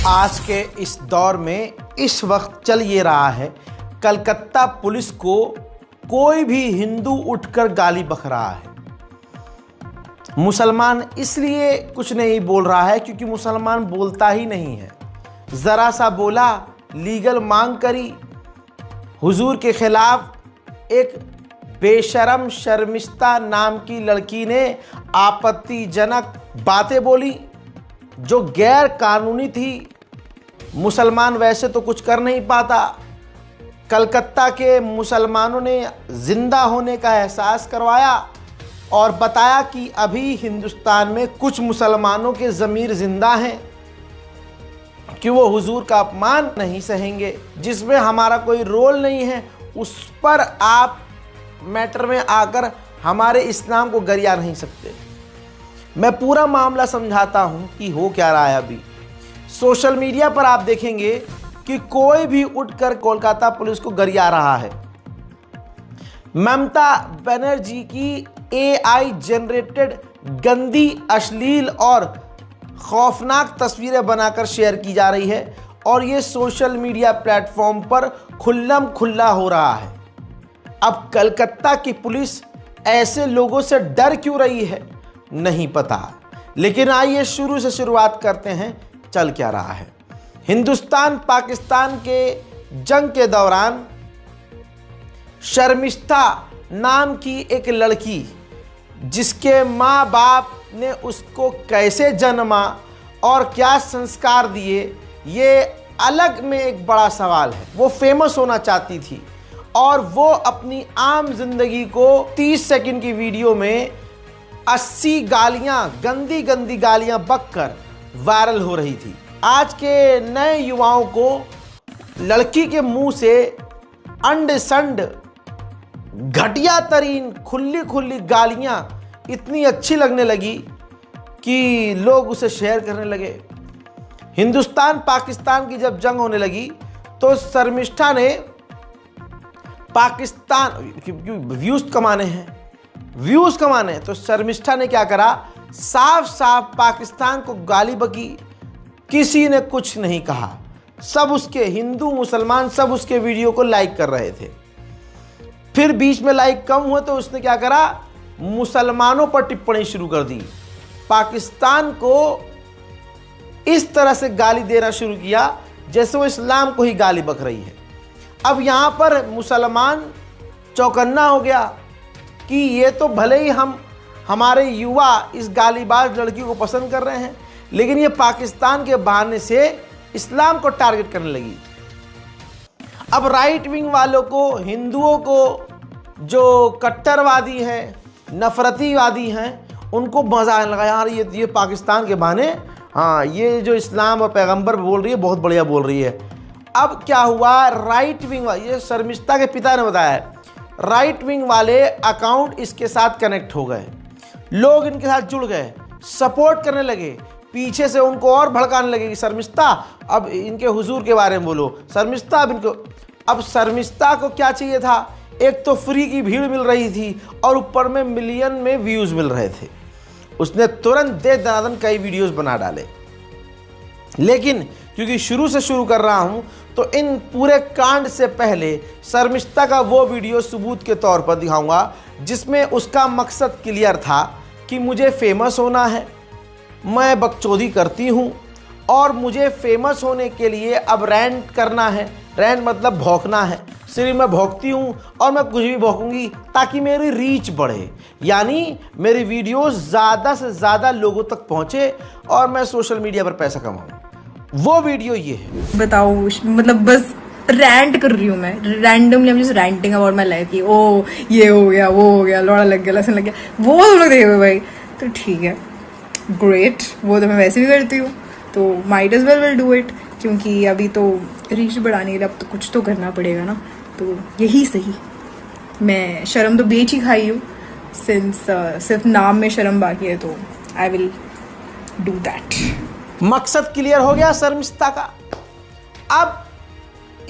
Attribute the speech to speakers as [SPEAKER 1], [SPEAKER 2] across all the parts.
[SPEAKER 1] आज के इस दौर में इस वक्त चल ये रहा है, कलकत्ता पुलिस को कोई भी हिंदू उठकर गाली बक रहा है। मुसलमान इसलिए कुछ नहीं बोल रहा है क्योंकि मुसलमान बोलता ही नहीं है। ज़रा सा बोला, लीगल मांग करी, हुजूर के खिलाफ एक बेशरम शर्मिस्ता नाम की लड़की ने आपत्तिजनक बातें बोली जो गैर कानूनी थी। मुसलमान वैसे तो कुछ कर नहीं पाता। कलकत्ता के मुसलमानों ने जिंदा होने का एहसास करवाया और बताया कि अभी हिंदुस्तान में कुछ मुसलमानों के ज़मीर जिंदा हैं कि वो हुजूर का अपमान नहीं सहेंगे, जिसमें हमारा कोई रोल नहीं है। उस पर आप मैटर में आकर हमारे इस्लाम को गरिया नहीं सकते। मैं पूरा मामला समझाता हूं कि हो क्या रहा है। अभी सोशल मीडिया पर आप देखेंगे कि कोई भी उठकर कोलकाता पुलिस को गरिया रहा है। ममता बनर्जी की AI जनरेटेड गंदी, अश्लील और खौफनाक तस्वीरें बनाकर शेयर की जा रही है और ये सोशल मीडिया प्लेटफॉर्म पर खुल्लम खुल्ला हो रहा है। अब कलकत्ता की पुलिस ऐसे लोगों से डर क्यों रही है नहीं पता, लेकिन आइए शुरू से शुरुआत करते हैं। चल क्या रहा है। हिंदुस्तान पाकिस्तान के जंग के दौरान शर्मिस्ता नाम की एक लड़की, जिसके माँ बाप ने उसको कैसे जन्मा और क्या संस्कार दिए, ये अलग में एक बड़ा सवाल है। वो फेमस होना चाहती थी और वो अपनी आम जिंदगी को 30 सेकंड की वीडियो में 80 गालियां, गंदी गंदी गालियां बककर वायरल हो रही थी। आज के नए युवाओं को लड़की के मुंह से अंड संड, घटिया तरीन, खुली खुली गालियां इतनी अच्छी लगने लगी कि लोग उसे शेयर करने लगे। हिंदुस्तान पाकिस्तान की जब जंग होने लगी तो शर्मिष्ठा ने पाकिस्तान व्यूज कमाने हैं तो शर्मिष्ठा ने क्या करा, साफ साफ पाकिस्तान को गाली बकी। किसी ने कुछ नहीं कहा, सब उसके हिंदू मुसलमान सब उसके वीडियो को लाइक कर रहे थे। फिर बीच में लाइक कम हुआ तो उसने क्या करा, मुसलमानों पर टिप्पणी शुरू कर दी। पाकिस्तान को इस तरह से गाली देना शुरू किया जैसे वो इस्लाम को ही गाली बक रही है। अब यहाँ पर मुसलमान चौकन्ना हो गया कि ये तो भले ही हमारे युवा इस गालीबाज लड़की को पसंद कर रहे हैं, लेकिन ये पाकिस्तान के बहाने से इस्लाम को टारगेट करने लगी। अब राइट विंग वालों को, हिंदुओं को, जो कट्टरवादी हैं, नफरतीवादी हैं, उनको मजा आने लगा, यार ये पाकिस्तान के बहाने, हाँ ये जो इस्लाम और पैगंबर बोल रही है बहुत बढ़िया बोल रही है। अब क्या हुआ, राइट विंग वाले, ये शर्मिष्ठा के पिता ने बताया है, राइट विंग वाले अकाउंट इसके साथ कनेक्ट हो गए, लोग इनके साथ जुड़ गए, सपोर्ट करने लगे, पीछे से उनको और भड़काने लगे कि शर्मिष्ठा अब इनके हुजूर के बारे में बोलो, शर्मिष्ठा अब इनको। अब शर्मिष्ठा को क्या चाहिए था, एक तो फ्री की भीड़ मिल रही थी और ऊपर में मिलियन में व्यूज मिल रहे थे। उसने तुरंत दे दनादन कई वीडियोस बना डाले। लेकिन क्योंकि शुरू से शुरू कर रहा हूं तो इन पूरे कांड से पहले शर्मिष्ठा का वो वीडियो सबूत के तौर पर दिखाऊंगा जिसमें उसका मकसद क्लियर था कि मुझे फेमस होना है, मैं बकचोदी करती हूं और मुझे फेमस होने के लिए अब रैंट करना है। रैंट मतलब भौंकना है, सिर्फ मैं भौंकती हूं और मैं कुछ भी भौंकूंगी ताकि मेरी रीच बढ़े, यानी मेरी वीडियो ज़्यादा से ज़्यादा लोगों तक पहुंचे और मैं सोशल मीडिया पर पैसा कमाऊं। वो वीडियो ये है।
[SPEAKER 2] बताओ, मतलब बस रैंट कर रही हूँ मैं, randomly I'm just ranting about my life कि ओ ये हो गया, वो हो गया, लौड़ा लग गया, लहसुन लग गया, वो तुम लोग देखो भाई, तो ठीक है, ग्रेट, वो तो मैं वैसे भी करती हूँ, तो might as well will do it, क्योंकि अभी तो रीच बढ़ाने के लिए अब तो कुछ तो करना पड़ेगा ना, तो यही सही। मैं शर्म तो बेच ही खाई हूँ, सिंस सिर्फ नाम में शर्म बाकी है, तो आई विल डू दैट।
[SPEAKER 1] मकसद क्लियर हो गया शर्मिष्ठा का। अब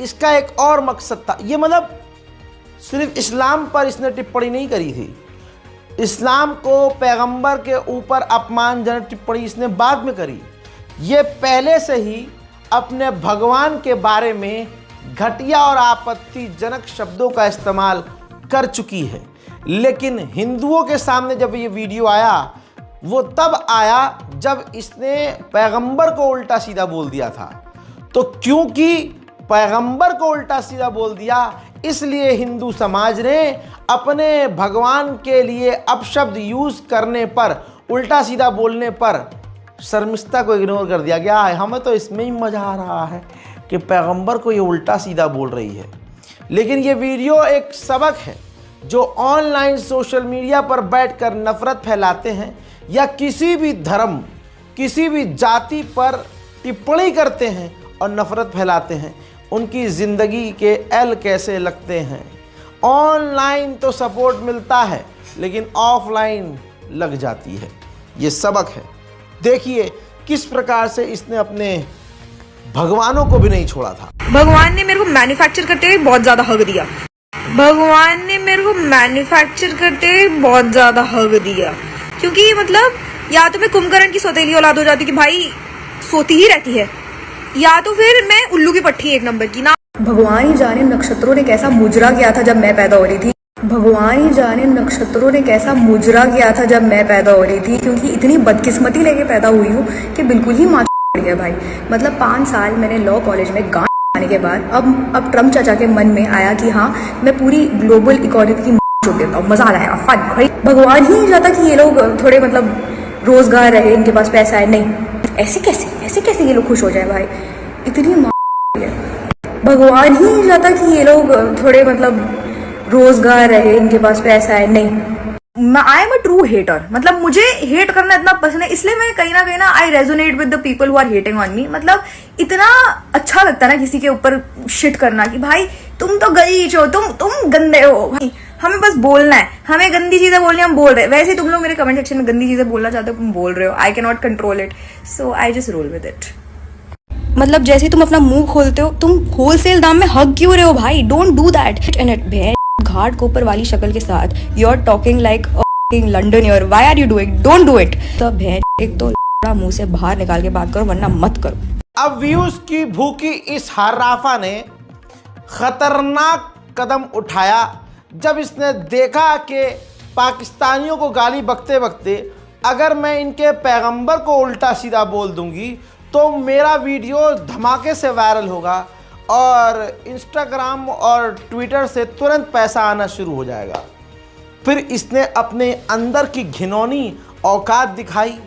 [SPEAKER 1] इसका एक और मकसद था, ये मतलब सिर्फ इस्लाम पर इसने टिप्पणी नहीं करी थी, इस्लाम को, पैगंबर के ऊपर अपमानजनक टिप्पणी इसने बाद में करी। ये पहले से ही अपने भगवान के बारे में घटिया और आपत्तिजनक शब्दों का इस्तेमाल कर चुकी है। लेकिन हिंदुओं के सामने जब ये वीडियो आया वो तब आया जब इसने पैगंबर को उल्टा सीधा बोल दिया था। तो क्योंकि पैगंबर को उल्टा सीधा बोल दिया इसलिए हिंदू समाज ने अपने भगवान के लिए अपशब्द यूज करने पर, उल्टा सीधा बोलने पर शर्मिष्ठा को इग्नोर कर दिया गया है। हमें तो इसमें ही मजा आ रहा है कि पैगंबर को ये उल्टा सीधा बोल रही है। लेकिन ये वीडियो एक सबक है। जो ऑनलाइन सोशल मीडिया पर बैठकर नफरत फैलाते हैं या किसी भी धर्म, किसी भी जाति पर टिप्पणी करते हैं और नफरत फैलाते हैं, उनकी ज़िंदगी के एल कैसे लगते हैं। ऑनलाइन तो सपोर्ट मिलता है लेकिन ऑफलाइन लग जाती है। ये सबक है। देखिए किस प्रकार से इसने अपने भगवानों को भी नहीं छोड़ा था।
[SPEAKER 2] भगवान ने मेरे को मैन्युफैक्चर करते हुए बहुत ज्यादा हक दिया। भगवान ने मेरे को मैन्युफैक्चर करते हुए बहुत ज्यादा हक दिया, क्योंकि मतलब या तो मैं कुंभकर्ण की सौतेली औलाद हो जाती कि भाई सोती ही रहती है, या तो फिर मैं उल्लू की पट्टी एक नंबर की ना। भगवान ही जाने नक्षत्रों ने कैसा मुजरा किया था जब मैं पैदा हो रही थी। भगवान ही जाने नक्षत्रों ने कैसा मुजरा किया था जब मैं पैदा हो रही थी, क्योंकि इतनी बदकिस्मती लेके पैदा हुई हूँ कि बिल्कुल ही माँ गया भाई। मतलब 5 साल मैंने लॉ कॉलेज में गांड आने के बाद अब ट्रम्प चाचा के मन में आया कि हाँ मैं पूरी ग्लोबल इकोनॉमी की जोड़ देता हूँ, मजा आ रहा है फन भाई। भगवान ही नहीं चाहता कि ये लोग थोड़े मतलब रोजगार रहे, इनके पास पैसा है, नहीं ऐसे कैसे ये लोग खुश हो जाए भाई, इतनी है। भगवान ही नहीं चाहता कि ये लोग थोड़े मतलब रोजगार रहे, इनके पास पैसा है, नहीं। I am a true hater. मतलब मुझे हेट करना इतना पसंद है, इसलिए मैं कहीं ना I resonate with the people who are hating on me. मतलब इतना अच्छा लगता है ना किसी के ऊपर शिट करना कि भाई तुम तो गलीच हो, तुम गंदे हो। भाई हमें बस बोलना है, हमें गंदी चीजें बोलनी, हम बोल रहे हैं। वैसे तुम लोग मेरे कमेंट सेक्शन में गंदी चीजें बोलना चाहते हो, तुम बोल रहे हो। I can not control it, so I just roll with it. मतलब जैसे तुम अपना मुंह खोलते हो, तुम होलसेल दाम में हग क्यों रहे हो भाई? Don't do that. In it Ghatkopar वाली शक्ल के साथ you are talking like Londoner. Why are you doing? Don't do it. तो एक तो मुंह से बाहर निकाल के बात करो, वरना मत करो।
[SPEAKER 1] अब व्यूज की भूखी इस हर्राफा ने खतरनाक कदम उठाया जब इसने देखा कि पाकिस्तानियों को गाली बकते बकते अगर मैं इनके पैगंबर को उल्टा सीधा बोल दूंगी तो मेरा वीडियो धमाके से वायरल होगा और इंस्टाग्राम और ट्विटर से तुरंत पैसा आना शुरू हो जाएगा। फिर इसने अपने अंदर की घिनौनी औकात दिखाई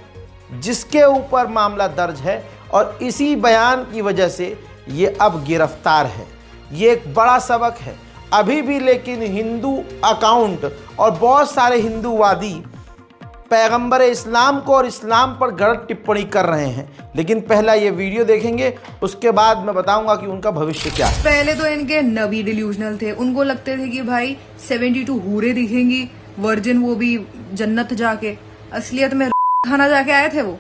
[SPEAKER 1] जिसके ऊपर मामला दर्ज है और इसी बयान की वजह से ये अब गिरफ्तार है। ये एक बड़ा सबक है। अभी भी लेकिन हिंदू अकाउंट और बहुत सारे हिंदूवादी पैगंबर इस्लाम को और इस्लाम पर गलत टिप्पणी कर रहे हैं। लेकिन पहला ये वीडियो देखेंगे, उसके बाद मैं बताऊंगा कि उनका भविष्य क्या है।
[SPEAKER 2] पहले तो इनके नबी डिल्यूजनल थे, उनको लगते थे कि भाई 72 हूरे दिखेंगी वर्जिन, वो भी जन्नत जाके, असलियत में खाना जाके आए थे वो।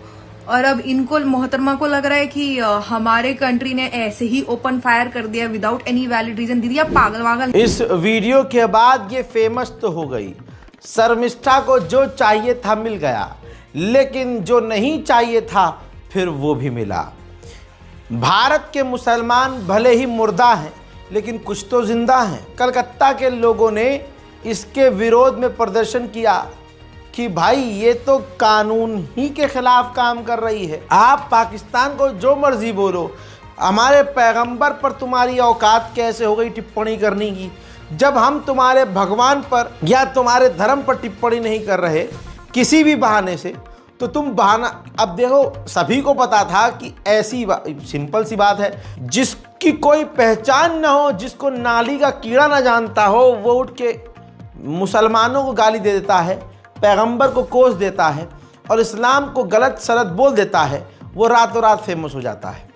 [SPEAKER 2] और अब इनको मोहतरमा को लग रहा है कि हमारे कंट्री ने ऐसे ही ओपन फायर कर दिया विदाउट एनी वैलिड रीजन। दीदी आप पागल वागल।
[SPEAKER 1] इस वीडियो के बाद ये फेमस तो हो गई। शर्मिष्ठा को जो चाहिए था मिल गया, लेकिन जो नहीं चाहिए था फिर वो भी मिला। भारत के मुसलमान भले ही मुर्दा हैं लेकिन कुछ तो जिंदा हैं। कलकत्ता के लोगों ने इसके विरोध में प्रदर्शन किया कि भाई ये तो कानून ही के खिलाफ काम कर रही है। आप पाकिस्तान को जो मर्जी बोलो, हमारे पैगंबर पर तुम्हारी औकात कैसे हो गई टिप्पणी करने की, जब हम तुम्हारे भगवान पर या तुम्हारे धर्म पर टिप्पणी नहीं कर रहे किसी भी बहाने से, तो तुम बहाना। अब देखो सभी को पता था कि ऐसी सिंपल सी बात है, जिसकी कोई पहचान ना हो, जिसको नाली का कीड़ा ना जानता हो, वो उठ के मुसलमानों को गाली दे देता है, पैगंबर को कोस देता है और इस्लाम को गलत सलत बोल देता है, वो रातों रात फेमस हो जाता है।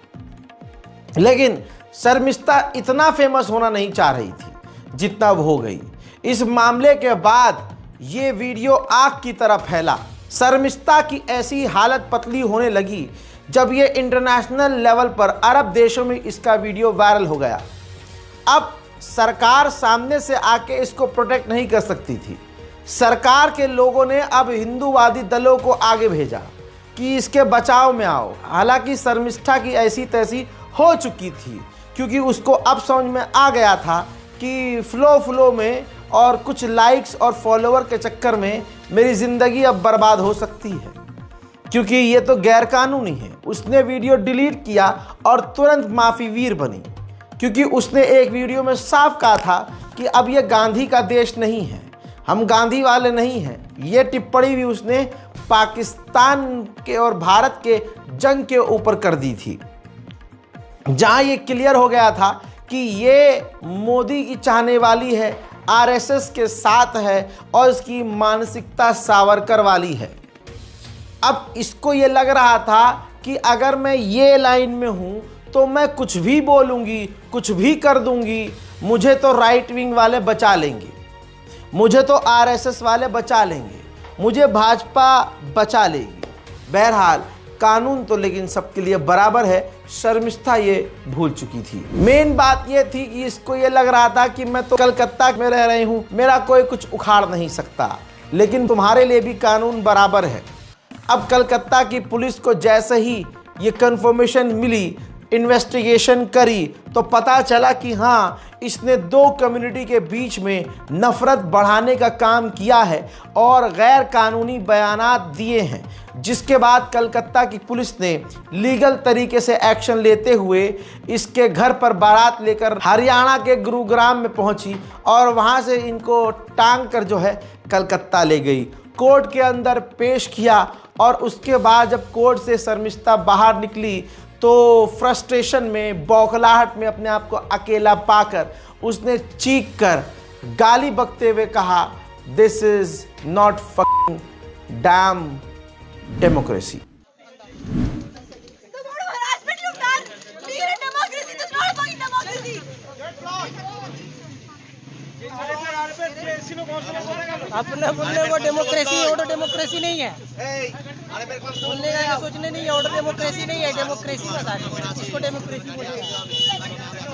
[SPEAKER 1] लेकिन शर्मिष्ठा इतना फेमस होना नहीं चाह रही थी जितना वो हो गई। इस मामले के बाद ये वीडियो आग की तरह फैला। शर्मिष्ठा की ऐसी हालत पतली होने लगी जब ये इंटरनेशनल लेवल पर अरब देशों में इसका वीडियो वायरल हो गया। अब सरकार सामने से आके इसको प्रोटेक्ट नहीं कर सकती थी। सरकार के लोगों ने अब हिंदूवादी दलों को आगे भेजा कि इसके बचाव में आओ। हालांकि शर्मिष्ठा की ऐसी तैसी हो चुकी थी, क्योंकि उसको अब समझ में आ गया था कि फ्लो में और कुछ लाइक्स और फॉलोवर के चक्कर में मेरी ज़िंदगी अब बर्बाद हो सकती है, क्योंकि ये तो गैरकानूनी है। उसने वीडियो डिलीट किया और तुरंत माफ़ीवीर बनी, क्योंकि उसने एक वीडियो में साफ कहा था कि अब ये गांधी का देश नहीं है, हम गांधी वाले नहीं हैं। ये टिप्पणी भी उसने पाकिस्तान के और भारत के जंग के ऊपर कर दी थी, जहां ये क्लियर हो गया था कि ये मोदी की चाहने वाली है, आरएसएस के साथ है और इसकी मानसिकता सावरकर वाली है। अब इसको ये लग रहा था कि अगर मैं ये लाइन में हूँ तो मैं कुछ भी बोलूँगी, कुछ भी कर दूँगी, मुझे तो राइट विंग वाले बचा लेंगे, मुझे तो आरएसएस वाले बचा लेंगे, मुझे भाजपा बचा लेगी। बहरहाल कानून तो लेकिन सबके लिए बराबर है। शर्मिष्ठा ये भूल चुकी थी। मेन बात ये थी कि इसको ये लग रहा था कि मैं तो कलकत्ता में रह रही हूँ, मेरा कोई कुछ उखाड़ नहीं सकता, लेकिन तुम्हारे लिए भी कानून बराबर है। अब कलकत्ता की पुलिस को जैसे ही ये कंफर्मेशन मिली, इन्वेस्टिगेशन करी, तो पता चला कि हाँ, इसने दो कम्युनिटी के बीच में नफरत बढ़ाने का काम किया है और गैर कानूनी बयानात दिए हैं, जिसके बाद कलकत्ता की पुलिस ने लीगल तरीके से एक्शन लेते हुए इसके घर पर बारात लेकर हरियाणा के गुरुग्राम में पहुंची और वहां से इनको टांग कर जो है कलकत्ता ले गई, कोर्ट के अंदर पेश किया। और उसके बाद जब कोर्ट से शर्मिष्ठा बाहर निकली तो फ्रस्ट्रेशन में, बौखलाहट में अपने आप को अकेला पाकर उसने चीख कर गाली बकते हुए कहा, this is not fucking dam democracy.
[SPEAKER 3] अपने बोलने वो डेमोक्रेसी है, वो तो डेमोक्रेसी नहीं है। बोलने का ये सोचने नहीं है, वो तो डेमोक्रेसी नहीं है, डेमोक्रेसी बता रहे इसको डेमोक्रेसी बोलेगा।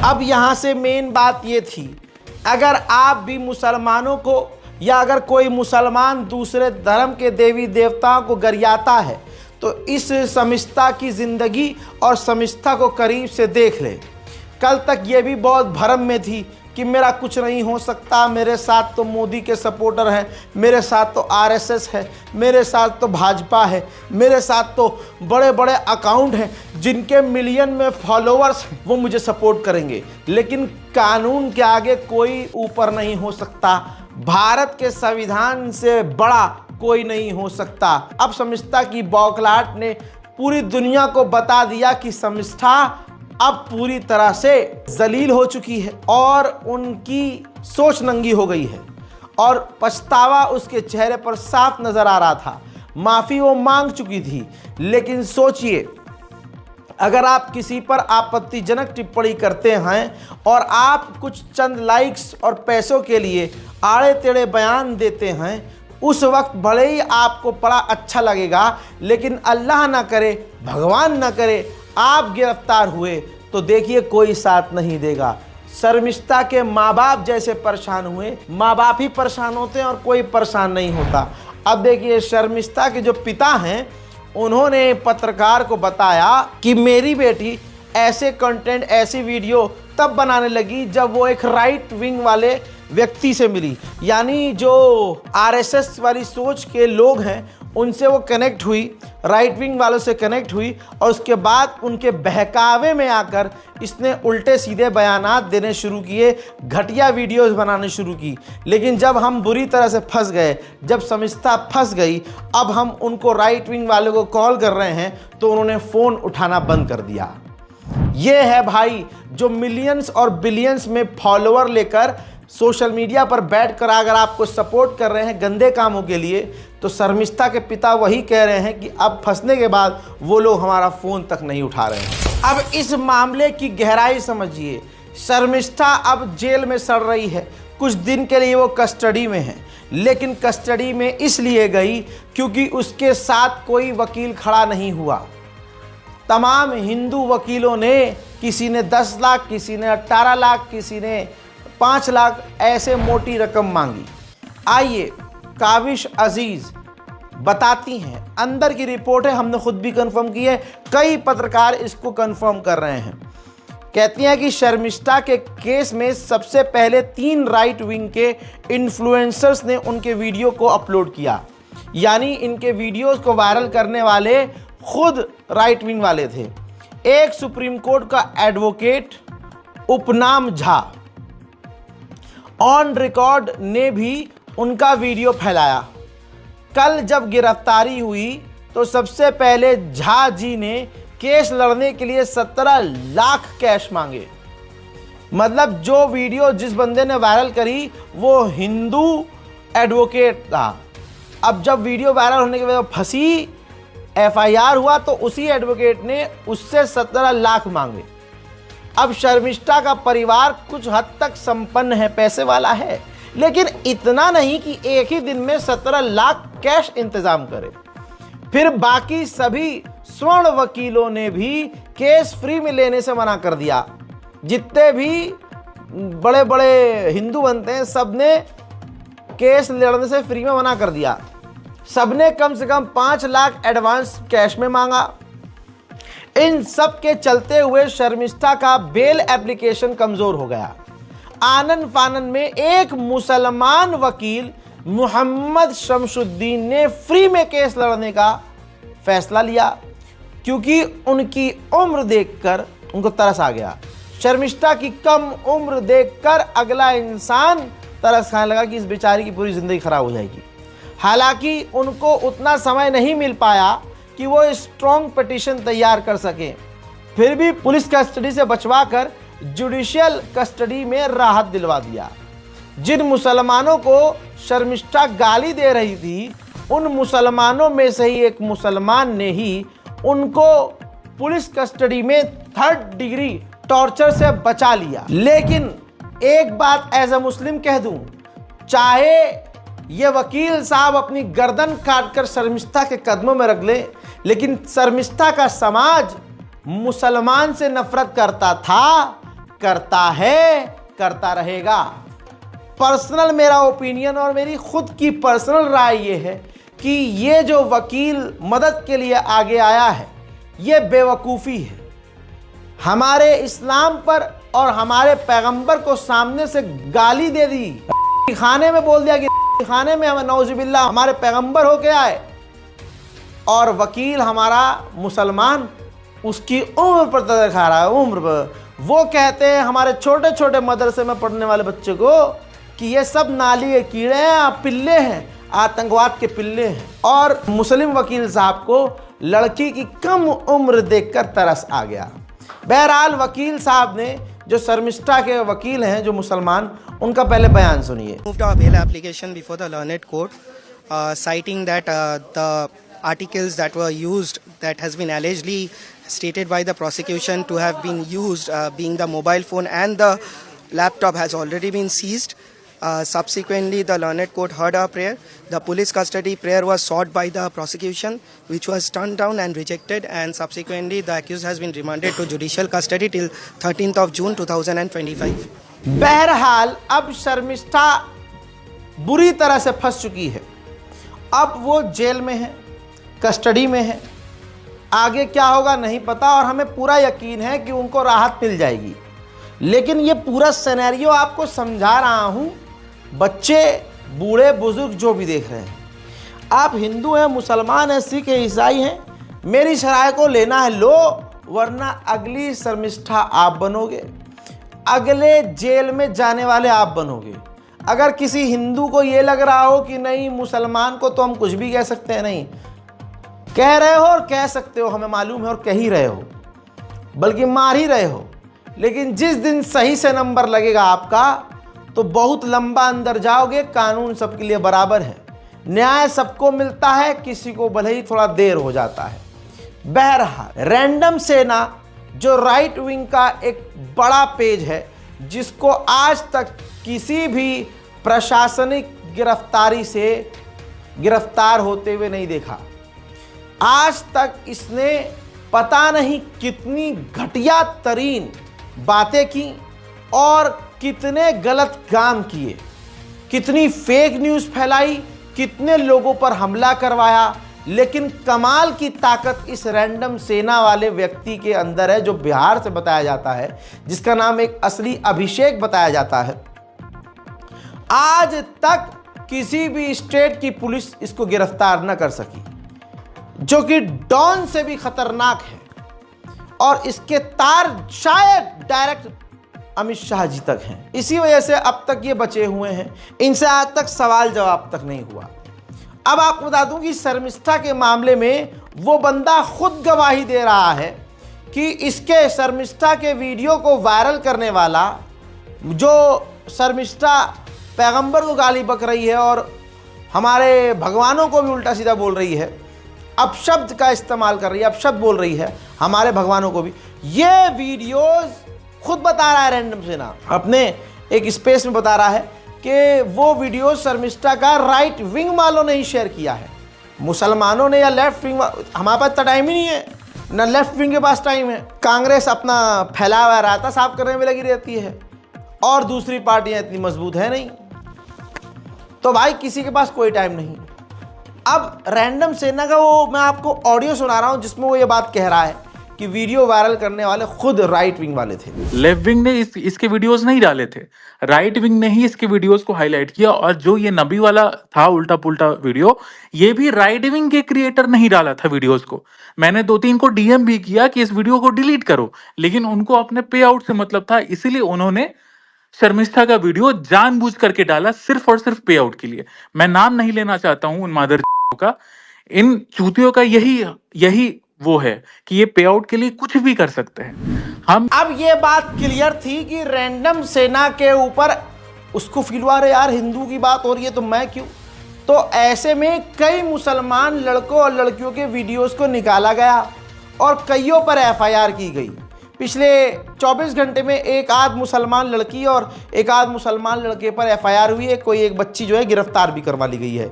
[SPEAKER 1] अब यहाँ से मेन बात ये थी, अगर आप भी मुसलमानों को या अगर कोई मुसलमान दूसरे धर्म के देवी देवताओं को गरियाता है तो इस शर्मिष्ठा की ज़िंदगी और शर्मिष्ठा को करीब से देख ले। कल तक ये भी बहुत भ्रम में थी कि मेरा कुछ नहीं हो सकता, मेरे साथ तो मोदी के सपोर्टर हैं, मेरे साथ तो आरएसएस है, मेरे साथ तो भाजपा है, मेरे साथ तो बड़े बड़े अकाउंट हैं जिनके मिलियन में फॉलोअर्स हैं, वो मुझे सपोर्ट करेंगे। लेकिन कानून के आगे कोई ऊपर नहीं हो सकता, भारत के संविधान से बड़ा कोई नहीं हो सकता। अब शर्मिष्ठा की बौखलाहट ने पूरी दुनिया को बता दिया कि शर्मिष्ठा अब पूरी तरह से जलील हो चुकी है और उनकी सोच नंगी हो गई है और पछतावा उसके चेहरे पर साफ नजर आ रहा था। माफ़ी वो मांग चुकी थी, लेकिन सोचिए, अगर आप किसी पर आपत्तिजनक टिप्पणी करते हैं और आप कुछ चंद लाइक्स और पैसों के लिए आड़े टेढ़े बयान देते हैं, उस वक्त भले ही आपको बड़ा अच्छा लगेगा, लेकिन अल्लाह ना करे, भगवान ना करे, आप गिरफ्तार हुए तो देखिए कोई साथ नहीं देगा। शर्मिष्ठा के माँ बाप जैसे परेशान हुए, माँ बाप ही परेशान होते हैं और कोई परेशान नहीं होता। अब देखिए, शर्मिष्ठा के जो पिता हैं उन्होंने पत्रकार को बताया कि मेरी बेटी ऐसे कंटेंट, ऐसी वीडियो तब बनाने लगी जब वो एक राइट विंग वाले व्यक्ति से मिली, यानी जो आरएसएस वाली सोच के लोग हैं उनसे वो कनेक्ट हुई, राइट विंग वालों से कनेक्ट हुई और उसके बाद उनके बहकावे में आकर इसने उल्टे सीधे बयानात देने शुरू किए, घटिया वीडियोस बनाने शुरू की। लेकिन जब हम बुरी तरह से फंस गए, जब शर्मिष्ठा फंस गई, अब हम उनको राइट विंग वालों को कॉल कर रहे हैं तो उन्होंने फ़ोन उठाना बंद कर दिया। ये है भाई जो मिलियंस और बिलियंस में फॉलोअर लेकर सोशल मीडिया पर बैठकर अगर आपको सपोर्ट कर रहे हैं गंदे कामों के लिए, तो शर्मिष्ठा के पिता वही कह रहे हैं कि अब फंसने के बाद वो लोग हमारा फ़ोन तक नहीं उठा रहे हैं। अब इस मामले की गहराई समझिए। शर्मिष्ठा अब जेल में सड़ रही है, कुछ दिन के लिए वो कस्टडी में है, लेकिन कस्टडी में इसलिए गई क्योंकि उसके साथ कोई वकील खड़ा नहीं हुआ। तमाम हिंदू वकीलों ने, किसी ने 10 लाख, किसी ने 18 लाख, किसी ने 5 लाख, ऐसे मोटी रकम मांगी। आइए काविश अजीज बताती हैं, अंदर की रिपोर्ट है, हमने खुद भी कंफर्म की है, कई पत्रकार इसको कंफर्म कर रहे हैं। कहती हैं कि शर्मिष्ठा के केस में सबसे पहले 3 राइट विंग के इन्फ्लुएंसर्स ने उनके वीडियो को अपलोड किया, यानी इनके वीडियोस को वायरल करने वाले खुद राइट विंग वाले थे। एक सुप्रीम कोर्ट का एडवोकेट उपनाम झा ऑन रिकॉर्ड ने भी उनका वीडियो फैलाया। कल जब गिरफ्तारी हुई तो सबसे पहले झा जी ने केस लड़ने के लिए 17 लाख कैश मांगे। मतलब जो वीडियो जिस बंदे ने वायरल करी वो हिंदू एडवोकेट था। अब जब वीडियो वायरल होने के बाद फंसी, FIR हुआ, तो उसी एडवोकेट ने उससे 17 लाख मांगे। अब शर्मिष्ठा का परिवार कुछ हद तक संपन्न है, पैसे वाला है, लेकिन इतना नहीं कि एक ही दिन में 17 लाख कैश इंतजाम करे। फिर बाकी सभी स्वर्ण वकीलों ने भी केस फ्री में लेने से मना कर दिया। जितने भी बड़े बड़े हिंदू बनते हैं सब ने केस लड़ने से फ्री में मना कर दिया। सबने कम से कम 5 लाख एडवांस कैश में मांगा। इन सब के चलते हुए शर्मिष्ठा का बेल एप्लीकेशन कमजोर हो गया। आनन फानन में एक मुसलमान वकील मोहम्मद शमसुद्दीन ने फ्री में केस लड़ने का फैसला लिया, क्योंकि उनकी उम्र देखकर उनको तरस आ गया। शर्मिष्ठा की कम उम्र देखकर अगला इंसान तरस खाने लगा कि इस बेचारी की पूरी जिंदगी खराब हो जाएगी। हालांकि उनको उतना समय नहीं मिल पाया कि वो स्ट्रॉन्ग पिटीशन तैयार कर सके, फिर भी पुलिस कस्टडी से बचवाकर जुडिशियल कस्टडी में राहत दिलवा दिया। जिन मुसलमानों को शर्मिष्ठा गाली दे रही थी, उन मुसलमानों में से ही एक मुसलमान ने ही उनको पुलिस कस्टडी में 3rd डिग्री टॉर्चर से बचा लिया। लेकिन एक बात एज अ मुस्लिम कह दूं, चाहे ये वकील साहब अपनी गर्दन काटकर शर्मिष्ठा के कदमों में रख ले, लेकिन शर्मिष्ठा का समाज मुसलमान से नफरत करता था, करता है, करता रहेगा। पर्सनल मेरा ओपिनियन और मेरी खुद की पर्सनल राय ये है कि ये जो वकील मदद के लिए आगे आया है ये बेवकूफ़ी है। हमारे इस्लाम पर और हमारे पैगंबर को सामने से गाली दे दी, खाने में बोल दिया कि खाने में हमें नौजुबिल्ला हमारे पैगंबर होके आए, और वकील हमारा मुसलमान उसकी उम्र पर तरस खा रहा है, उम्र पर। वो कहते हैं हमारे छोटे छोटे मदरसे में पढ़ने वाले बच्चे को कि ये सब नाली के कीड़े हैं, पिल्ले हैं, आतंकवाद के पिल्ले हैं। और मुस्लिम वकील साहब को लड़की की कम उम्र देखकर तरस आ गया। बहरहाल वकील साहब ने, जो शर्मिष्ठा के वकील हैं जो मुसलमान, उनका पहले बयान सुनिए।
[SPEAKER 3] Moved our bail application before the learned court, citing that the articles that were used, that has been allegedly stated by the prosecution to have been used, being the mobile phone and the laptop, has already been seized. Subsequently, the learned court heard our prayer. The police custody prayer was sought by the prosecution, which was turned down and rejected, and subsequently the accused has been remanded to judicial custody till 13th of June 2025.
[SPEAKER 1] बहरहाल अब शर्मिष्ठा बुरी तरह से फंस चुकी है। अब वो जेल में है, कस्टडी में है। आगे क्या होगा नहीं पता, और हमें पूरा यकीन है कि उनको राहत मिल जाएगी। लेकिन ये पूरा सिनेरियो आपको समझा रहा हूँ, बच्चे, बूढ़े, बुजुर्ग जो भी देख रहे हैं। आप हिंदू हैं, मुसलमान हैं, सिख हैं, ईसाई हैं, मेरी शराय को लेना है लो, वरना अगली शर्मिष्ठा आप बनोगे, अगले जेल में जाने वाले आप बनोगे। अगर किसी हिंदू को ये लग रहा हो कि नहीं मुसलमान को तो हम कुछ भी कह सकते हैं, नहीं कह रहे हो और कह सकते हो, हमें मालूम है, और कह ही रहे हो, बल्कि मार ही रहे हो। लेकिन जिस दिन सही से नंबर लगेगा आपका तो बहुत लंबा अंदर जाओगे। कानून सबके लिए बराबर है, न्याय सबको मिलता है, किसी को भले ही थोड़ा देर हो जाता है। बहरहाल रैंडम सेना जो राइट विंग का एक बड़ा पेज है, जिसको आज तक किसी भी प्रशासनिक गिरफ्तारी से गिरफ्तार होते हुए नहीं देखा। आज तक इसने पता नहीं कितनी घटिया तरीन बातें की और कितने गलत काम किए, कितनी फेक न्यूज़ फैलाई, कितने लोगों पर हमला करवाया, लेकिन कमाल की ताकत इस रैंडम सेना वाले व्यक्ति के अंदर है, जो बिहार से बताया जाता है, जिसका नाम एक असली अभिषेक बताया जाता है। आज तक किसी भी स्टेट की पुलिस इसको गिरफ्तार न कर सकी, जो कि डॉन से भी खतरनाक है, और इसके तार शायद डायरेक्ट अमित शाह जी तक हैं। इसी वजह से अब तक ये बचे हुए हैं, इनसे आज तक सवाल जवाब तक नहीं हुआ। अब आपको बता दूं कि शर्मिष्ठा के मामले में वो बंदा खुद गवाही दे रहा है कि इसके शर्मिष्ठा के वीडियो को वायरल करने वाला, जो शर्मिष्ठा पैगंबर को गाली बक रही है और हमारे भगवानों को भी उल्टा सीधा बोल रही है, अपशब्द का इस्तेमाल कर रही है, अपशब्द बोल रही है हमारे भगवानों को भी, ये वीडियोस खुद बता रहा है रैंडम सेना, अपने एक स्पेस में बता रहा है कि वो वीडियो शर्मिष्ठा का राइट विंग वालों ने ही शेयर किया है, मुसलमानों ने या लेफ्ट विंग। हमारे पास तो टाइम ही नहीं है, ना लेफ्ट विंग के पास टाइम है। कांग्रेस अपना फैला हुआ रायता साफ करने में लगी रहती है और दूसरी पार्टियां इतनी मजबूत है नहीं, तो भाई किसी के पास कोई टाइम नहीं। अब रैंडम सेना का वो मैं आपको ऑडियो सुना रहा हूं जिसमें वो ये बात कह रहा है कि वीडियो वायरल करने वाले खुद राइट विंग वाले थे।
[SPEAKER 4] लेफ्ट विंग ने इसके वीडियोस नहीं डाले थे, राइट विंग ने ही इसके वीडियोस को हाईलाइट किया। और जो ये नबी वाला था उल्टा पुल्टा वीडियो, ये भी राइट विंग के क्रिएटर नहीं डाला था वीडियोस को। मैंने 2-3 को डीएम भी किया कि इस वीडियो को डिलीट करो, लेकिन उनको अपने पे आउट से मतलब था, इसीलिए उन्होंने शर्मिष्ठा का वीडियो जानबूझ करके डाला, सिर्फ और सिर्फ पे आउट के लिए। मैं नाम नहीं लेना चाहता हूं उन मादर का, इन चूतियों का यही वो है कि ये पे आउट के लिए कुछ भी कर सकते हैं। हम
[SPEAKER 1] अब ये बात क्लियर थी कि रैंडम सेना के ऊपर उसको फील हुआ, रहे यार हिंदू की बात हो रही है तो मैं क्यों। तो ऐसे में कई मुसलमान लड़कों और लड़कियों के वीडियोस को निकाला गया और कईयों पर एफआईआर की गई। पिछले 24 घंटे में एक आध मुसलमान लड़की और एक आध मुसलमान लड़के पर एफआईआर हुई है। कोई एक बच्ची जो है गिरफ्तार भी करवा ली गई है।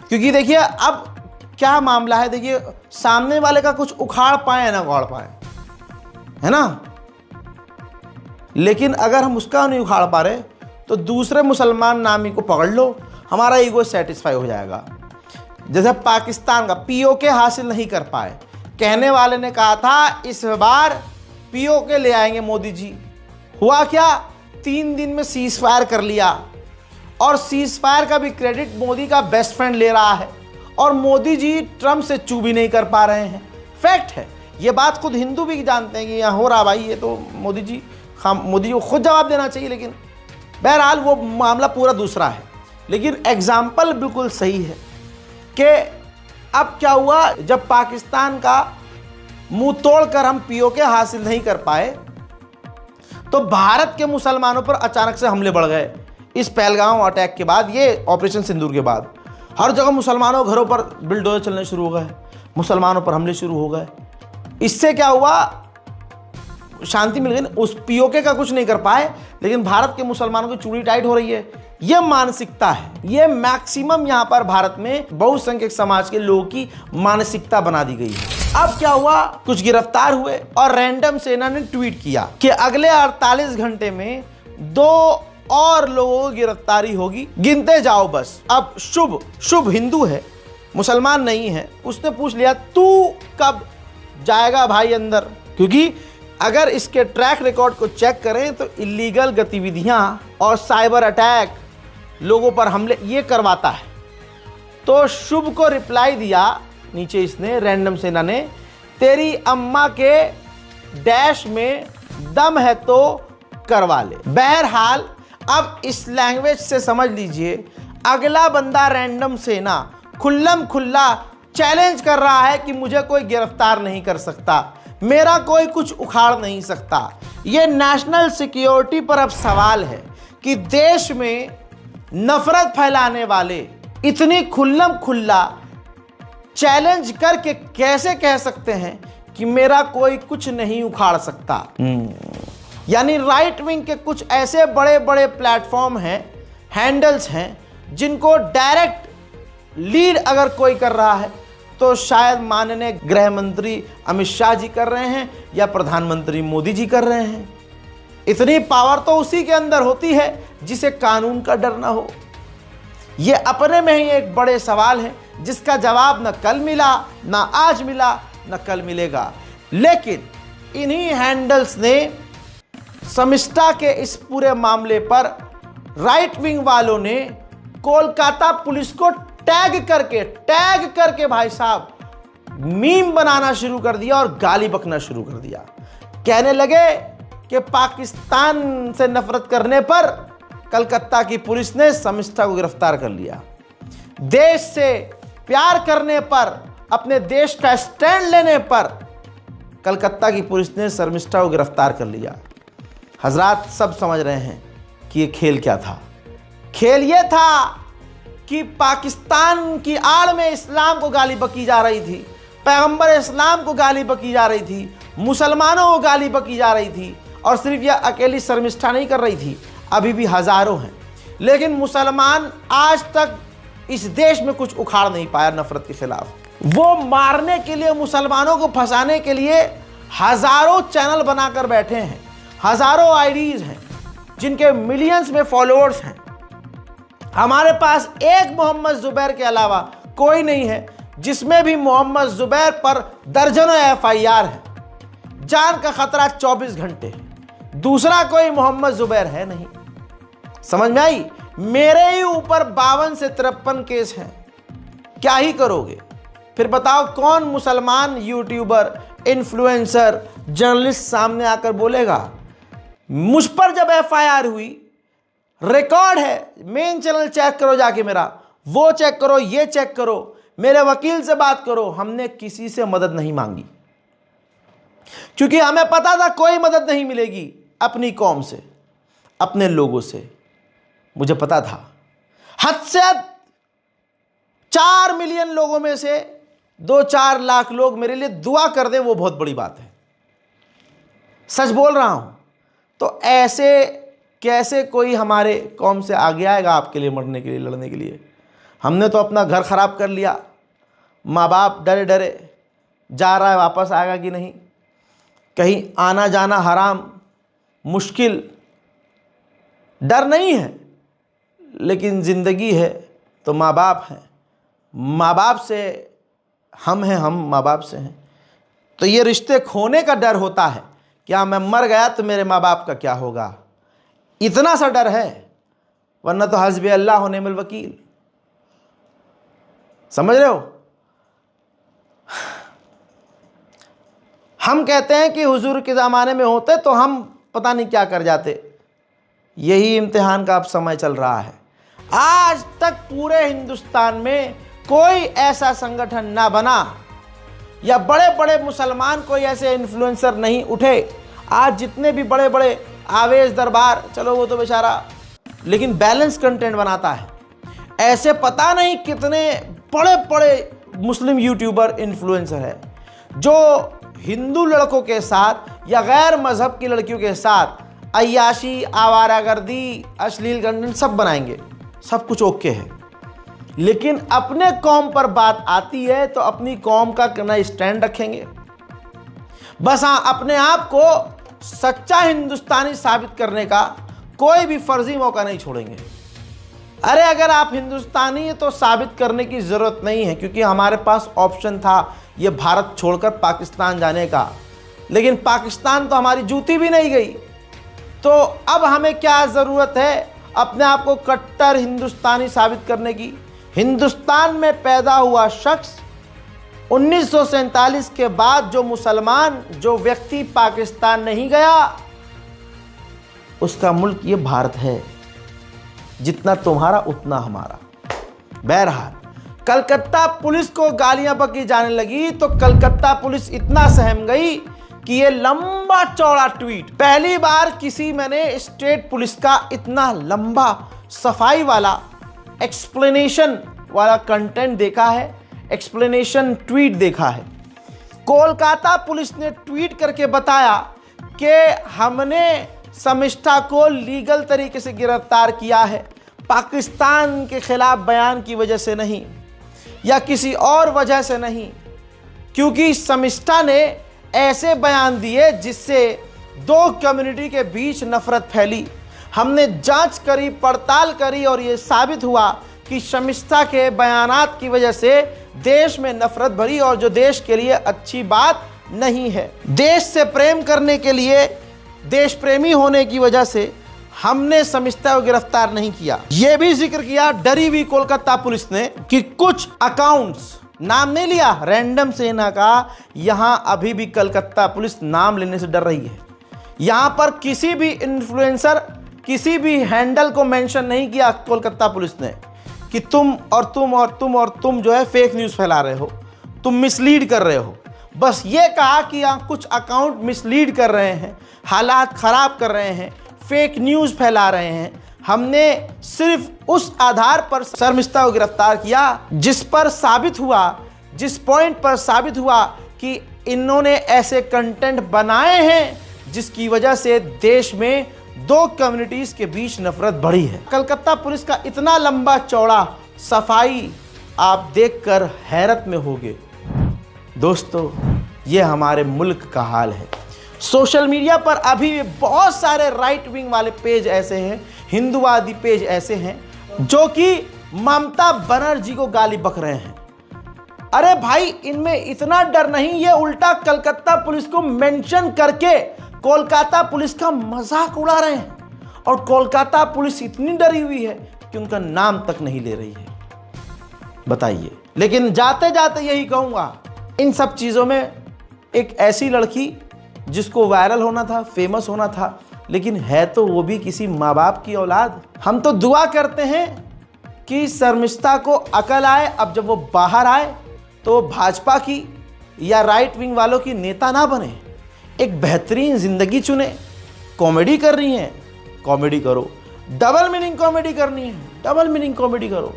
[SPEAKER 1] क्योंकि देखिए अब क्या मामला है, देखिए सामने वाले का कुछ उखाड़ पाए ना उखाड़ पाए, है ना, लेकिन अगर हम उसका नहीं उखाड़ पा रहे तो दूसरे मुसलमान नामी को पकड़ लो, हमारा ईगो सेटिस्फाई हो जाएगा। जैसे पाकिस्तान का पीओके हासिल नहीं कर पाए, कहने वाले ने कहा था इस बार पीओके ले आएंगे मोदी जी। हुआ क्या, 3 दिन में सीज फायर कर लिया, और सीज फायर का भी क्रेडिट मोदी का बेस्ट फ्रेंड ले रहा है, और मोदी जी ट्रम्प से चू भी नहीं कर पा रहे हैं। फैक्ट है, ये बात खुद हिंदू भी जानते हैं कि यहाँ हो रहा भाई, ये तो मोदी जी को खुद जवाब देना चाहिए, लेकिन बहरहाल वो मामला पूरा दूसरा है। लेकिन एग्जाम्पल बिल्कुल सही है कि अब क्या हुआ, जब पाकिस्तान का मुंह तोड़कर हम पीओके हासिल नहीं कर पाए तो भारत के मुसलमानों पर अचानक से हमले बढ़ गए। इस पहलगाम अटैक के बाद, ये ऑपरेशन सिंदूर के बाद, हर जगह मुसलमानों घरों पर बिल्डोजर चलने शुरू हो गए, मुसलमानों पर हमले शुरू हो गए। इससे क्या हुआ, शांति मिल गई। उस पीओके का कुछ नहीं कर पाए, लेकिन भारत के मुसलमानों की चूड़ी टाइट हो रही है। यह मानसिकता है, यह मैक्सिमम यहाँ पर भारत में बहुसंख्यक समाज के लोगों की मानसिकता बना दी गई है। अब क्या हुआ, कुछ गिरफ्तार हुए और रैंडम सेना ने ट्वीट किया कि अगले 48 घंटे में 2 और लोगों की गिरफ्तारी होगी, गिनते जाओ बस। अब शुभ हिंदू है, मुसलमान नहीं है, उसने पूछ लिया तू कब जाएगा भाई अंदर, क्योंकि अगर इसके ट्रैक रिकॉर्ड को चेक करें तो इलीगल गतिविधियां और साइबर अटैक, लोगों पर हमले ये करवाता है। तो शुभ को रिप्लाई दिया नीचे इसने, रैंडम सेना ने, तेरी अम्मा के डैश में दम है तो करवा ले। बहरहाल अब इस लैंग्वेज से समझ लीजिए, अगला बंदा रैंडम सेना खुल्लम खुल्ला चैलेंज कर रहा है कि मुझे कोई गिरफ्तार नहीं कर सकता, मेरा कोई कुछ उखाड़ नहीं सकता। यह नेशनल सिक्योरिटी पर अब सवाल है कि देश में नफरत फैलाने वाले इतनी खुल्लम खुल्ला चैलेंज करके कैसे कह सकते हैं कि मेरा कोई कुछ नहीं उखाड़ सकता। यानी राइट विंग के कुछ ऐसे बड़े बड़े प्लेटफॉर्म हैं, हैंडल्स हैं, जिनको डायरेक्ट लीड अगर कोई कर रहा है तो शायद माननीय गृह मंत्री अमित शाह जी कर रहे हैं या प्रधानमंत्री मोदी जी कर रहे हैं। इतनी पावर तो उसी के अंदर होती है जिसे कानून का डर ना हो। यह अपने में ही एक बड़े सवाल है जिसका जवाब न कल मिला, न आज मिला, न कल मिलेगा। लेकिन इन्हीं हैंडल्स ने शर्मिष्ठा के इस पूरे मामले पर राइट विंग वालों ने कोलकाता पुलिस को टैग करके भाई साहब मीम बनाना शुरू कर दिया और गाली बकना शुरू कर दिया। कहने लगे कि पाकिस्तान से नफरत करने पर कलकत्ता की पुलिस ने शर्मिष्ठा को गिरफ्तार कर लिया, देश से प्यार करने पर, अपने देश का स्टैंड लेने पर कलकत्ता की पुलिस ने शर्मिष्ठा को गिरफ्तार कर लिया। हजरात सब समझ रहे हैं कि ये खेल क्या था। खेल ये था कि पाकिस्तान की आड़ में इस्लाम को गाली बकी जा रही थी, पैगंबर इस्लाम को गाली बकी जा रही थी, मुसलमानों को गाली बकी जा रही थी। और सिर्फ यह अकेली शर्मिष्ठा नहीं कर रही थी, अभी भी हजारों हैं। लेकिन मुसलमान आज तक इस देश में कुछ उखाड़ नहीं पाया नफरत के खिलाफ। वो मारने के लिए, मुसलमानों को फंसाने के लिए हजारों चैनल बनाकर बैठे हैं, हजारों आईडीज हैं जिनके मिलियंस में फॉलोअर्स हैं। हमारे पास एक मोहम्मद जुबैर के अलावा कोई नहीं है जिसमें भी मोहम्मद जुबैर पर दर्जनों एफआईआर है, जान का खतरा 24 घंटे है। दूसरा कोई मोहम्मद जुबैर है नहीं। समझ में आई? मेरे ही ऊपर 52 से 53 केस हैं। क्या ही करोगे? फिर बताओ कौन मुसलमान यूट्यूबर, इन्फ्लुएंसर, जर्नलिस्ट सामने आकर बोलेगा? मुझ पर जब एफआईआर हुई, रिकॉर्ड है, मेन चैनल चेक करो जाके मेरा, वो चेक करो, ये चेक करो, मेरे वकील से बात करो, हमने किसी से मदद नहीं मांगी क्योंकि हमें पता था कोई मदद नहीं मिलेगी अपनी कौम से, अपने लोगों से। मुझे पता था हद से हद 4 मिलियन लोगों में से 2-4 लाख लोग मेरे लिए दुआ कर दे, वो बहुत बड़ी बात है। सच बोल रहा हूं। तो ऐसे कैसे कोई हमारे कौम से आगे आएगा आपके लिए, मरने के लिए, लड़ने के लिए? हमने तो अपना घर खराब कर लिया, माँ बाप डरे डरे, जा रहा है वापस आएगा कि नहीं, कहीं आना जाना हराम, मुश्किल, डर नहीं है। लेकिन ज़िंदगी है तो माँ बाप हैं, माँ बाप से हम हैं, हम माँ बाप से हैं। तो ये रिश्ते खोने का डर होता है, क्या मैं मर गया तो मेरे माँ बाप का क्या होगा, इतना सा डर है। वरना तो हस्बी अल्लाह व निअमल वकील। समझ रहे हो? हम कहते हैं कि हुजूर के ज़माने में होते तो हम पता नहीं क्या कर जाते। यही इम्तिहान का अब समय चल रहा है। आज तक पूरे हिंदुस्तान में कोई ऐसा संगठन ना बना या बड़े बड़े मुसलमान कोई ऐसे इन्फ्लुएंसर नहीं उठे। आज जितने भी बड़े बड़े आवेश दरबार, चलो वो तो बेचारा लेकिन बैलेंस कंटेंट बनाता है, ऐसे पता नहीं कितने बड़े बड़े मुस्लिम यूट्यूबर, इन्फ्लुएंसर है जो हिंदू लड़कों के साथ या गैर मजहब की लड़कियों के साथ अय्याशी, आवारागर्दी, अश्लील कंटेंट सब बनाएंगे, सब कुछ ओके है। लेकिन अपने कौम पर बात आती है तो अपनी कौम का कितना स्टैंड रखेंगे। बस हाँ, अपने आप को सच्चा हिंदुस्तानी साबित करने का कोई भी फर्जी मौका नहीं छोड़ेंगे। अरे अगर आप हिंदुस्तानी हैं तो साबित करने की ज़रूरत नहीं है, क्योंकि हमारे पास ऑप्शन था ये भारत छोड़कर पाकिस्तान जाने का। लेकिन पाकिस्तान तो हमारी जूती भी नहीं गई, तो अब हमें क्या ज़रूरत है अपने आप को कट्टर हिंदुस्तानी साबित करने की। हिंदुस्तान में पैदा हुआ शख्स 1947 के बाद जो मुसलमान, जो व्यक्ति पाकिस्तान नहीं गया, उसका मुल्क ये भारत है। जितना तुम्हारा उतना हमारा। बहरहाल कलकत्ता पुलिस को गालियां बकी जाने लगी तो कलकत्ता पुलिस इतना सहम गई कि ये लंबा चौड़ा ट्वीट, पहली बार किसी मैंने स्टेट पुलिस का इतना लंबा सफाई वाला, एक्सप्लेनेशन वाला कंटेंट देखा है, एक्सप्लेनेशन ट्वीट देखा है। कोलकाता पुलिस ने ट्वीट करके बताया कि हमने शर्मिष्ठा को लीगल तरीके से गिरफ्तार किया है, पाकिस्तान के खिलाफ बयान की वजह से नहीं या किसी और वजह से नहीं, क्योंकि शर्मिष्ठा ने ऐसे बयान दिए जिससे दो कम्युनिटी के बीच नफरत फैली। हमने जांच करी, पड़ताल करी और ये साबित हुआ कि शर्मिष्ठा के बयानात की वजह से देश में नफरत भरी और जो देश के लिए अच्छी बात नहीं है। देश से प्रेम करने के लिए, देश प्रेमी होने की वजह से हमने शर्मिष्ठा को गिरफ्तार नहीं किया। यह भी जिक्र किया डरी हुई कोलकाता पुलिस ने कि कुछ अकाउंट्स, नाम नहीं लिया, रैंडम से ना कहा, यहां अभी भी कलकत्ता पुलिस नाम लेने से डर रही है। यहां पर किसी भी इन्फ्लुएंसर, किसी भी हैंडल को मेंशन नहीं किया कोलकाता पुलिस ने कि तुम और तुम और तुम और तुम जो है फेक न्यूज़ फैला रहे हो, तुम मिसलीड कर रहे हो। बस ये कहा कि यहाँ कुछ अकाउंट मिसलीड कर रहे हैं, हालात ख़राब कर रहे हैं, फेक न्यूज़ फैला रहे हैं। हमने सिर्फ उस आधार पर शर्मिष्ठा को गिरफ्तार किया जिस पर साबित हुआ, जिस पॉइंट पर साबित हुआ कि इन्होंने ऐसे कंटेंट बनाए हैं जिसकी वजह से देश में दो कम्युनिटीज के बीच नफरत बढ़ी है। कलकत्ता पुलिस का इतना लंबा चौड़ा सफाई आप देखकर हैरत में होंगे। दोस्तों, ये हमारे मुल्क का हाल है। सोशल मीडिया पर अभी भी बहुत सारे राइट विंग वाले पेज ऐसे हैं, हिंदूवादी पेज ऐसे हैं जो कि ममता बनर्जी को गाली बक रहे हैं। अरे भाई, इनमें इतना डर नहीं, ये उल्टा कलकत्ता पुलिस को मेंशन करके कोलकाता पुलिस का मजाक उड़ा रहे हैं। और कोलकाता पुलिस इतनी डरी हुई है कि उनका नाम तक नहीं ले रही है। बताइए। लेकिन जाते जाते यही कहूंगा, इन सब चीज़ों में एक ऐसी लड़की जिसको वायरल होना था, फेमस होना था, लेकिन है तो वो भी किसी माँ बाप की औलाद। हम तो दुआ करते हैं कि शर्मिष्ठा को अकल आए। अब जब वो बाहर आए तो भाजपा की या राइट विंग वालों की नेता ना बने, एक बेहतरीन जिंदगी चुने। कॉमेडी कर रही हैं, कॉमेडी करो। डबल मीनिंग कॉमेडी करनी है, डबल मीनिंग कॉमेडी करो।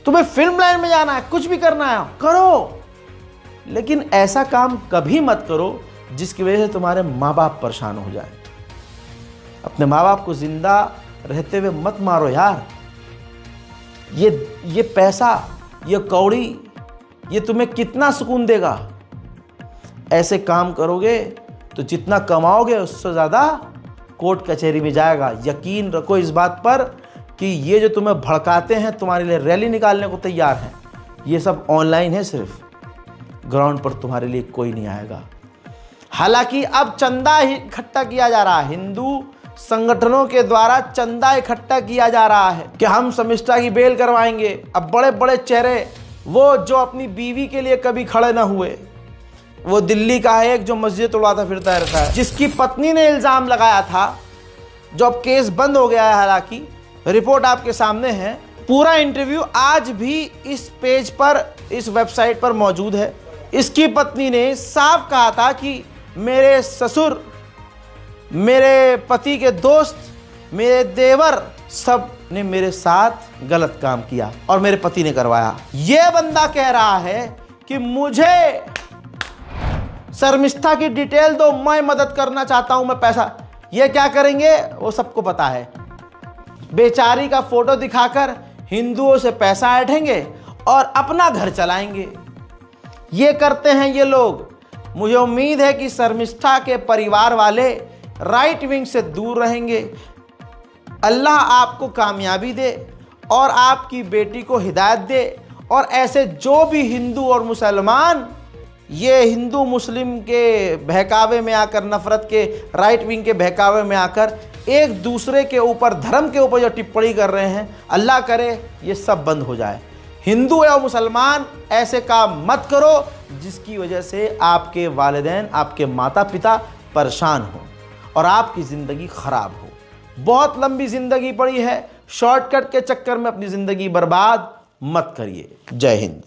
[SPEAKER 1] तुम्हें फिल्म लाइन में जाना है, कुछ भी करना है करो, लेकिन ऐसा काम कभी मत करो जिसकी वजह से तुम्हारे माँ बाप परेशान हो जाए। अपने माँ बाप को जिंदा रहते हुए मत मारो यार। ये पैसा, ये कौड़ी, ये तुम्हें कितना सुकून देगा? ऐसे काम करोगे तो जितना कमाओगे उससे ज़्यादा कोर्ट कचहरी में जाएगा। यकीन रखो इस बात पर कि ये जो तुम्हें भड़काते हैं, तुम्हारे लिए रैली निकालने को तैयार हैं, ये सब ऑनलाइन है, सिर्फ ग्राउंड पर तुम्हारे लिए कोई नहीं आएगा। हालांकि अब चंदा ही इकट्ठा किया जा रहा है, हिंदू संगठनों के द्वारा चंदा इकट्ठा किया जा रहा है कि हम शर्मिष्ठा की बेल करवाएंगे। अब बड़े बड़े चेहरे, वो जो अपनी बीवी के लिए कभी खड़े ना हुए, वो दिल्ली का है एक जो मस्जिद तोड़वाता फिरता रहता है, जिसकी पत्नी ने इल्ज़ाम लगाया था, जो अब केस बंद हो गया है। हालांकि रिपोर्ट आपके सामने है, पूरा इंटरव्यू आज भी इस पेज पर, इस वेबसाइट पर मौजूद है। इसकी पत्नी ने साफ कहा था कि मेरे ससुर, मेरे पति के दोस्त, मेरे देवर, सब ने मेरे साथ गलत काम किया और मेरे पति ने करवाया। ये बंदा कह रहा है कि मुझे शर्मिष्ठा की डिटेल दो, मैं मदद करना चाहता हूं, मैं पैसा। ये क्या करेंगे वो सबको पता है। बेचारी का फोटो दिखाकर हिंदुओं से पैसा ऐंठेंगे और अपना घर चलाएंगे। ये करते हैं ये लोग। मुझे उम्मीद है कि शर्मिष्ठा के परिवार वाले राइट विंग से दूर रहेंगे। अल्लाह आपको कामयाबी दे और आपकी बेटी को हिदायत दे। और ऐसे जो भी हिंदू और मुसलमान ये हिंदू मुस्लिम के बहकावे में आकर, नफरत के राइट विंग के बहकावे में आकर एक दूसरे के ऊपर, धर्म के ऊपर जो टिप्पणी कर रहे हैं, अल्लाह करे ये सब बंद हो जाए। हिंदू या मुसलमान ऐसे काम मत करो जिसकी वजह से आपके वालिदैन, आपके माता पिता परेशान हो और आपकी ज़िंदगी ख़राब हो। बहुत लंबी ज़िंदगी पड़ी है, शॉर्टकट के चक्कर में अपनी ज़िंदगी बर्बाद मत करिए। जय हिंद।